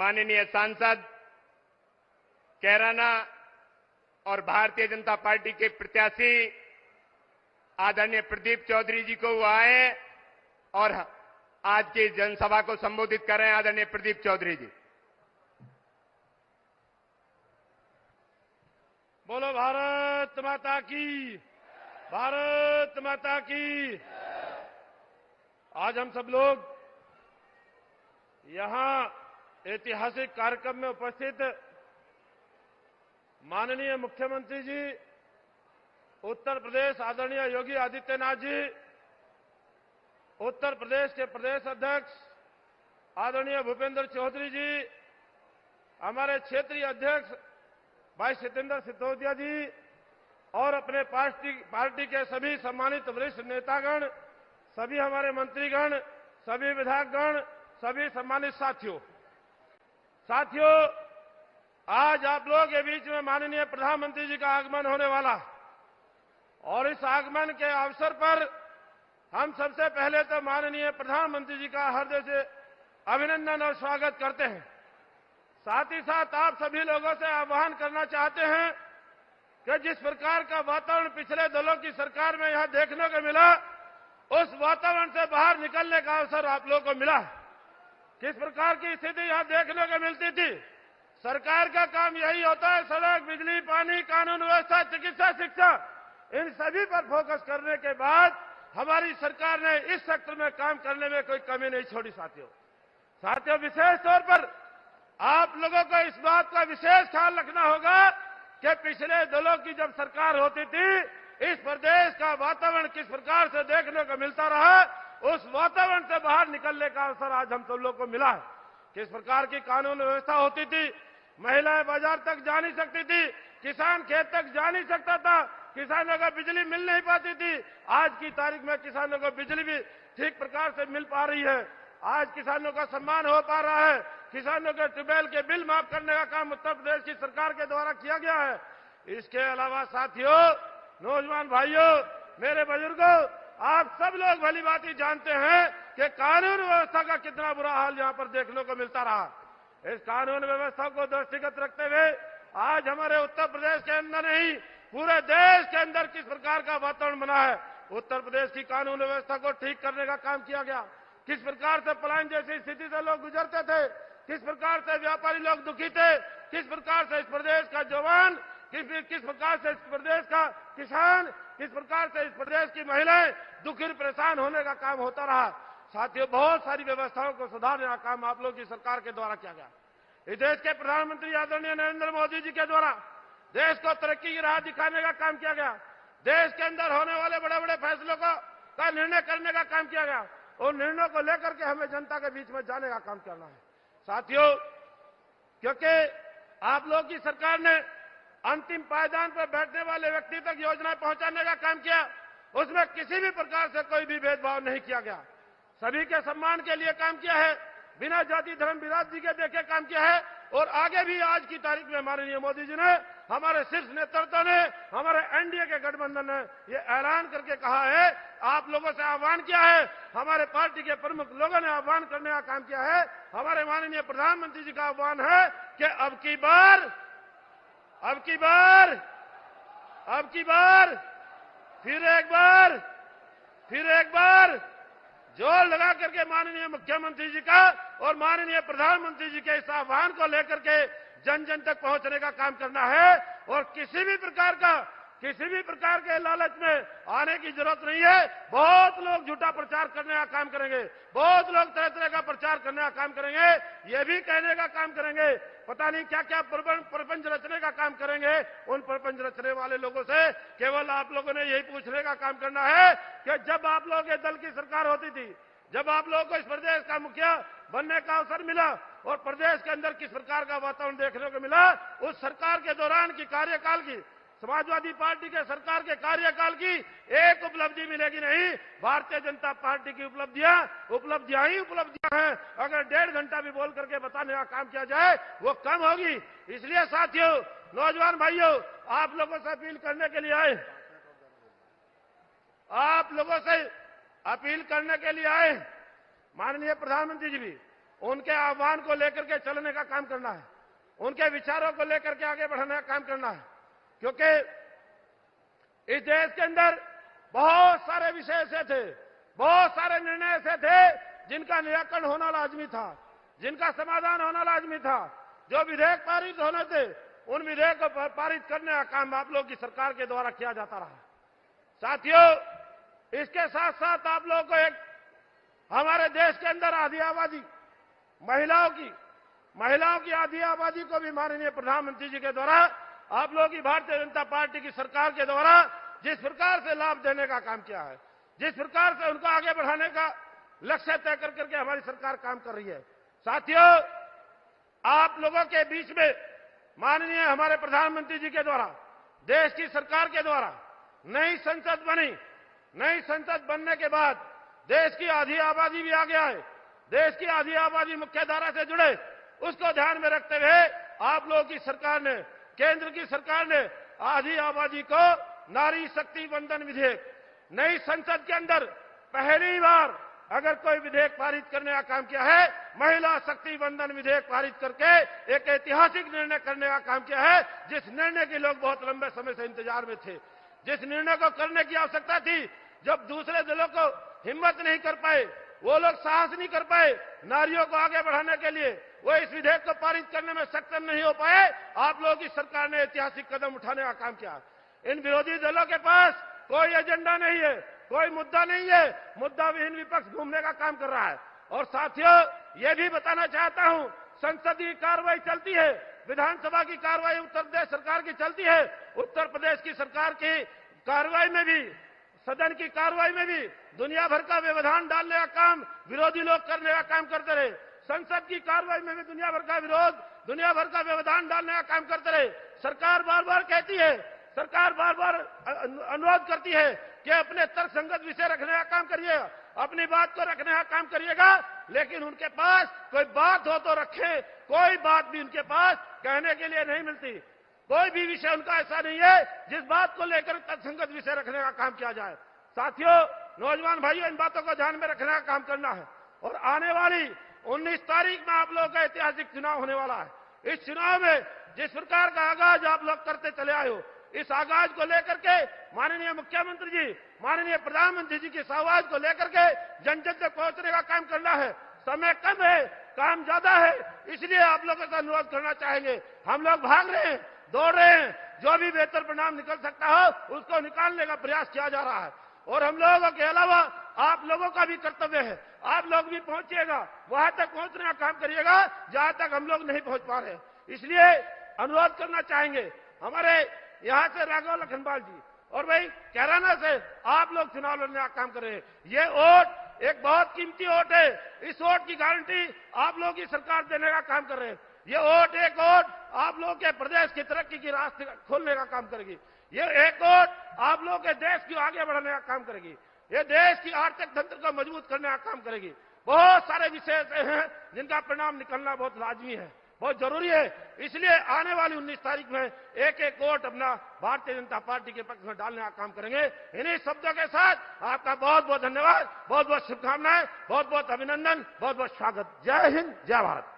माननीय सांसद कैराना और भारतीय जनता पार्टी के प्रत्याशी आदरणीय प्रदीप चौधरी जी को वो आए और आज की जनसभा को संबोधित कर रहे हैं। आदरणीय प्रदीप चौधरी जी। बोलो भारत माता की, भारत माता की। आज हम सब लोग यहां ऐतिहासिक कार्यक्रम में उपस्थित माननीय मुख्यमंत्री जी उत्तर प्रदेश आदरणीय योगी आदित्यनाथ जी, उत्तर प्रदेश के प्रदेश अध्यक्ष आदरणीय भूपेंद्र चौधरी जी, हमारे क्षेत्रीय अध्यक्ष भाई सत्येंद्र सिसोदिया जी और अपने पार्टी के सभी सम्मानित वरिष्ठ नेतागण, सभी हमारे मंत्रीगण, सभी विधायकगण, सभी सम्मानित साथियों, आज आप लोग के बीच में माननीय प्रधानमंत्री जी का आगमन होने वाला और इस आगमन के अवसर पर हम सबसे पहले तो माननीय प्रधानमंत्री जी का हृदय से अभिनंदन और स्वागत करते हैं। साथ ही साथ आप सभी लोगों से आह्वान करना चाहते हैं कि जिस प्रकार का वातावरण पिछले दलों की सरकार में यहां देखने को मिला, उस वातावरण से बाहर निकलने का अवसर आप लोगों को मिला। किस प्रकार की स्थिति यहां देखने को मिलती थी। सरकार का काम यही होता है, सड़क, बिजली, पानी, कानून व्यवस्था, चिकित्सा, शिक्षा, इन सभी पर फोकस करने के बाद हमारी सरकार ने इस सेक्टर में काम करने में कोई कमी नहीं छोड़ी। साथियों, विशेष तौर पर आप लोगों को इस बात का विशेष ख्याल रखना होगा कि पिछले दलों की जब सरकार होती थी, इस प्रदेश का वातावरण किस प्रकार से देखने को मिलता रहा, उस वातावरण से बाहर निकलने का अवसर आज हम सब लोग को मिला है। किस प्रकार की कानून व्यवस्था होती थी, महिलाएं बाजार तक जा नहीं सकती थी, किसान खेत तक जा नहीं सकता था, किसानों को बिजली मिल नहीं पाती थी। आज की तारीख में किसानों को बिजली भी ठीक प्रकार से मिल पा रही है। आज किसानों का सम्मान हो पा रहा है। किसानों के ट्यूबवेल के बिल माफ करने का काम उत्तर प्रदेश की सरकार के द्वारा किया गया है। इसके अलावा साथियों, नौजवान भाइयों, मेरे बुजुर्गों, आप सब लोग भली बात ही जानते हैं कि कानून व्यवस्था का कितना बुरा हाल यहां पर देखने को मिलता रहा। इस कानून व्यवस्था को दृष्टिगत रखते हुए आज हमारे उत्तर प्रदेश के अंदर नहीं, पूरे देश के अंदर किस प्रकार का वातावरण बना है। उत्तर प्रदेश की कानून व्यवस्था को ठीक करने का काम किया गया। किस प्रकार से पलायन जैसी स्थिति से लोग गुजरते थे, किस प्रकार से व्यापारी लोग दुखी थे, किस प्रकार से इस प्रदेश का जवान, किस प्रकार से इस प्रदेश का किसान, किस प्रकार से इस प्रदेश की महिलाएं दुखी परेशान होने का काम होता रहा। साथियों, बहुत सारी व्यवस्थाओं को सुधारने का काम आप लोगों की सरकार के द्वारा किया गया। इस देश के प्रधानमंत्री आदरणीय नरेंद्र मोदी जी के द्वारा देश को तरक्की की राह दिखाने का काम किया गया। देश के अंदर होने वाले बड़े बड़े फैसलों का निर्णय करने का काम किया गया। उन निर्णयों को लेकर के हमें जनता के बीच में जाने का काम करना है। साथियों, क्योंकि आप लोग की सरकार ने अंतिम पायदान पर बैठने वाले व्यक्ति तक योजनाएं पहुंचाने का काम किया, उसमें किसी भी प्रकार से कोई भी भेदभाव नहीं किया गया। सभी के सम्मान के लिए काम किया है, बिना जाति धर्म विरासत के देखे काम किया है। और आगे भी आज की तारीख में माननीय मोदी जी ने, हमारे शीर्ष नेतृत्व ने, हमारे एनडीए के गठबंधन ने ये ऐलान करके कहा है, आप लोगों से आह्वान किया है, हमारे पार्टी के प्रमुख लोगों ने आह्वान करने का काम किया है, हमारे माननीय प्रधानमंत्री जी का आह्वान है कि अब की बार फिर एक बार जोर लगा करके माननीय मुख्यमंत्री जी का और माननीय प्रधानमंत्री जी के इस आह्वान को लेकर के जन जन तक पहुंचने का काम करना है। और किसी भी प्रकार के लालच में आने की जरूरत नहीं है। बहुत लोग झूठा प्रचार करने का काम करेंगे, बहुत लोग तरह तरह का प्रचार करने का काम करेंगे, ये भी कहने का काम करेंगे, पता नहीं क्या क्या प्रपंच रचने का काम करेंगे। उन प्रपंच रचने वाले लोगों से केवल आप लोगों ने यही पूछने का काम करना है कि जब आप लोगों के दल की सरकार होती थी, जब आप लोगों को इस प्रदेश का मुखिया बनने का अवसर मिला और प्रदेश के अंदर किस प्रकार का वातावरण देखने को मिला, उस सरकार के दौरान की कार्यकाल की, समाजवादी पार्टी के सरकार के कार्यकाल की एक उपलब्धि मिलेगी नहीं। भारतीय जनता पार्टी की उपलब्धियां ही उपलब्धियां हैं। अगर 1.5 घंटा भी बोल करके बताने का काम किया जाए वो कम होगी। इसलिए साथियों, नौजवान भाइयों, आप लोगों से अपील करने के लिए आए, माननीय प्रधानमंत्री जी भी उनके आह्वान को लेकर के चलने का काम करना है, उनके विचारों को लेकर के आगे बढ़ने का काम करना है। क्योंकि इस देश के अंदर बहुत सारे विषय ऐसे थे, बहुत सारे निर्णय ऐसे थे जिनका निराकरण होना लाजमी था, जिनका समाधान होना लाजमी था। जो विधेयक पारित होने थे, उन विधेयक को पारित करने का काम आप लोग की सरकार के द्वारा किया जाता रहा। साथियों, इसके साथ साथ आप लोगों को एक हमारे देश के अंदर आधी आबादी महिलाओं की आधी आबादी को भी माननीय प्रधानमंत्री जी के द्वारा आप लोगों की भारतीय जनता पार्टी की सरकार के द्वारा जिस प्रकार से लाभ देने का काम किया है, जिस प्रकार से उनको आगे बढ़ाने का लक्ष्य तय कर करके हमारी सरकार काम कर रही है। साथियों, आप लोगों के बीच में माननीय हमारे प्रधानमंत्री जी के द्वारा, देश की सरकार के द्वारा नई संसद बनी। नई संसद बनने के बाद देश की आधी आबादी भी आगे आए, देश की आधी आबादी मुख्यधारा से जुड़े, उसको ध्यान में रखते हुए आप लोगों की सरकार ने, केंद्र की सरकार ने आधी आबादी को नारी शक्ति वंदन विधेयक, नई संसद के अंदर पहली बार अगर कोई विधेयक पारित करने का काम किया है, महिला शक्ति वंदन विधेयक पारित करके एक ऐतिहासिक निर्णय करने का काम किया है, जिस निर्णय के लोग बहुत लंबे समय से इंतजार में थे, जिस निर्णय को करने की आवश्यकता थी। जब दूसरे दलों को हिम्मत नहीं कर पाए, वो लोग साहस नहीं कर पाए नारियों को आगे बढ़ाने के लिए, वो इस विधेयक को पारित करने में सक्षम नहीं हो पाए, आप लोगों की सरकार ने ऐतिहासिक कदम उठाने का काम किया। इन विरोधी दलों के पास कोई एजेंडा नहीं है, कोई मुद्दा नहीं है, मुद्दा विहीन विपक्ष घूमने का काम कर रहा है। और साथियों, ये भी बताना चाहता हूं, संसदीय कार्रवाई चलती है, विधानसभा की कार्रवाई उत्तर प्रदेश सरकार की चलती है। उत्तर प्रदेश की सरकार की कार्रवाई में भी, सदन की कार्रवाई में भी दुनिया भर का व्यवधान डालने का काम विरोधी लोग करने का काम करते रहे। संसद की कार्रवाई में भी दुनिया भर का विरोध, दुनिया भर का व्यवधान डालने का काम करते रहे। सरकार बार बार कहती है, सरकार बार बार अनुरोध करती है कि अपने तर्कसंगत विषय रखने का काम करिएगा, अपनी बात को रखने का काम करिएगा, लेकिन उनके पास कोई बात हो तो रखे, कोई बात भी उनके पास कहने के लिए नहीं मिलती। कोई भी विषय उनका ऐसा नहीं है जिस बात को लेकर तर्कसंगत विषय रखने का काम किया जाए। साथियों, नौजवान भाइयों, इन बातों को ध्यान में रखने का काम करना है। और आने वाली 19 तारीख में आप लोगों का ऐतिहासिक चुनाव होने वाला है। इस चुनाव में जिस प्रकार का आगाज आप लोग करते चले आए हो, इस आगाज को लेकर के माननीय मुख्यमंत्री जी, माननीय प्रधानमंत्री जी की इस आवाज को लेकर के जन जन तक पहुंचने का काम करना है। समय कम है, काम ज्यादा है, इसलिए आप लोगों से अनुरोध करना चाहेंगे। हम लोग भाग रहे हैं, दौड़ रहे हैं, जो भी बेहतर परिणाम निकल सकता हो उसको निकालने का प्रयास किया जा रहा है। और हम लोगों के अलावा आप लोगों का भी कर्तव्य है, आप लोग भी पहुंचिएगा, वहां तक पहुंचने का काम करिएगा जहां तक हम लोग नहीं पहुंच पा रहे। इसलिए अनुरोध करना चाहेंगे, हमारे यहां से राघव लखनपाल जी और भाई कैराना से आप लोग चुनाव लड़ने का काम कर रहे हैं। ये वोट एक बहुत कीमती वोट है, इस वोट की गारंटी आप लोग की सरकार देने का काम कर रहे हैं। ये वोट, एक वोट आप लोग के प्रदेश की तरक्की की रास्ते खोलने का काम करेगी। ये एक वोट आप लोग के देश को आगे बढ़ाने का काम करेगी, ये देश की आर्थिक तंत्र को मजबूत करने का काम करेगी। बहुत सारे विषय ऐसे हैं जिनका परिणाम निकलना बहुत लाजमी है, बहुत जरूरी है। इसलिए आने वाली 19 तारीख में एक एक वोट अपना भारतीय जनता पार्टी के पक्ष में डालने का काम करेंगे। इन्हीं शब्दों के साथ आपका बहुत बहुत धन्यवाद, बहुत बहुत शुभकामनाएं, बहुत बहुत अभिनंदन, बहुत बहुत स्वागत। जय हिंद, जय भारत।